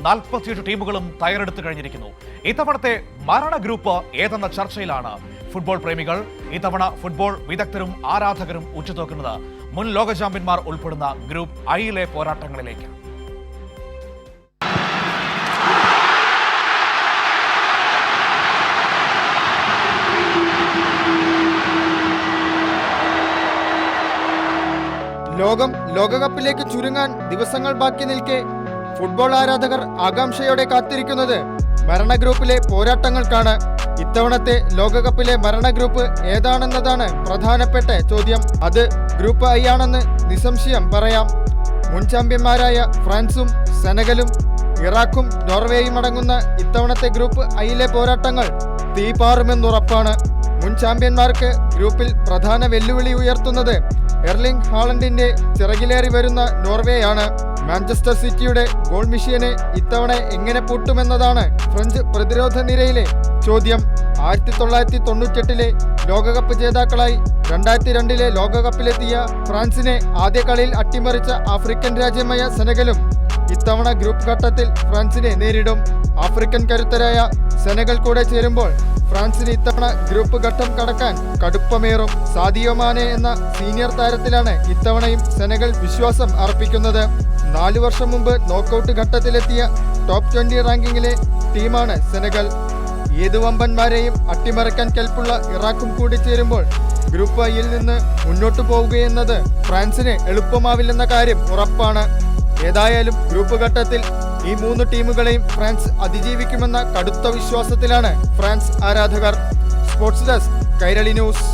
48 ടീമുകളും തയ്യാറെടുത്തു കഴിഞ്ഞിരിക്കുന്നു. ഇത്തവണത്തെ മരണ ഗ്രൂപ്പ് ഏതെന്ന ചർച്ചയിലാണ് ഫുട്ബോൾ പ്രേമികൾ. ഇത്തവണ ഫുട്ബോൾ വിദഗ്ധരും ആരാധകരും ഉറ്റുനോക്കുന്നത് മുൻ ലോക ചാമ്പ്യന്മാർ ഉൾപ്പെടുന്ന ഗ്രൂപ്പ് ഐയിലെ പോരാട്ടങ്ങളിലേക്ക്. ലോകകപ്പിലേക്ക് ചുരുങ്ങാൻ ദിവസങ്ങൾ ബാക്കി നിൽക്കെ ഫുട്ബോൾ ആരാധകർ ആകാംക്ഷയോടെ കാത്തിരിക്കുന്നത് മരണ ഗ്രൂപ്പിലെ പോരാട്ടങ്ങൾക്കാണ്. ഇത്തവണത്തെ ലോകകപ്പിലെ മരണ ഗ്രൂപ്പ് ഏതാണെന്നതാണ് പ്രധാനപ്പെട്ട ചോദ്യം. അത് ഗ്രൂപ്പ് ഐ ആണെന്ന് നിസ്സംശയം പറയാം. മുൻ ചാമ്പ്യന്മാരായ ഫ്രാൻസും സെനഗലും ഇറാഖും നോർവേയും അടങ്ങുന്ന ഇത്തവണത്തെ ഗ്രൂപ്പ് ഐയിലെ പോരാട്ടങ്ങൾ തീപാറുമെന്നുറപ്പാണ്. മുൻ ചാമ്പ്യന്മാർക്ക് ഗ്രൂപ്പിൽ പ്രധാന വെല്ലുവിളി ഉയർത്തുന്നത് എർലിംഗ് ഹാളണ്ടിന്റെ ചിറകിലേറി വരുന്ന നോർവേയാണ്. മാഞ്ചസ്റ്റർ സിറ്റിയുടെ ഗോൾ മെഷീനെ ഇത്തവണ എങ്ങനെ പൂട്ടുമെന്നതാണ് ഫ്രഞ്ച് പ്രതിരോധ നിരയിലെ ചോദ്യം. 1998 ലോകകപ്പ് ജേതാക്കളായി 2002 ലോകകപ്പിലെത്തിയ ഫ്രാൻസിനെ ആദ്യ കളിയിൽ അട്ടിമറിച്ച ആഫ്രിക്കൻ രാജ്യമായ സെനഗലും ഇത്തവണ ഗ്രൂപ്പ് ഘട്ടത്തിൽ ഫ്രാൻസിനെ നേരിടും. ആഫ്രിക്കൻ കരുത്തരായ സെനഗൽ കൂടെ ചേരുമ്പോൾ ഫ്രാൻസിന് ഇത്തവണ ഗ്രൂപ്പ് ഘട്ടം കടക്കാൻ കടുപ്പമേറും. സാദിയോ മാനെ എന്ന സീനിയർ താരത്തിലാണ് ഇത്തവണയും സെനഗൽ വിശ്വാസം അർപ്പിക്കുന്നത്. 4 വർഷം മുമ്പ് നോക്കൌട്ട് ഘട്ടത്തിലെത്തിയ ടോപ്പ് 20 റാങ്കിങ്ങിലെ ടീമാണ് സെനഗൽ. ഏത് വമ്പന്മാരെയും അട്ടിമറിക്കാൻ കെൽപ്പുള്ള ഇറാഖും കൂടി ചേരുമ്പോൾ ഗ്രൂപ്പ് ഐയിൽ നിന്ന് മുന്നോട്ടു പോവുകയെന്നത് ഫ്രാൻസിന് എളുപ്പമാവില്ലെന്ന കാര്യം ഉറപ്പാണ്. ഏതായാലും ഗ്രൂപ്പ് ഘട്ടത്തിൽ ഈ 3 ടീമുകളെയും ഫ്രാൻസ് അതിജീവിക്കുമെന്ന കടുത്ത വിശ്വാസത്തിലാണ് ഫ്രാൻസ് ആരാധകർ. Sports desk, Kairali news.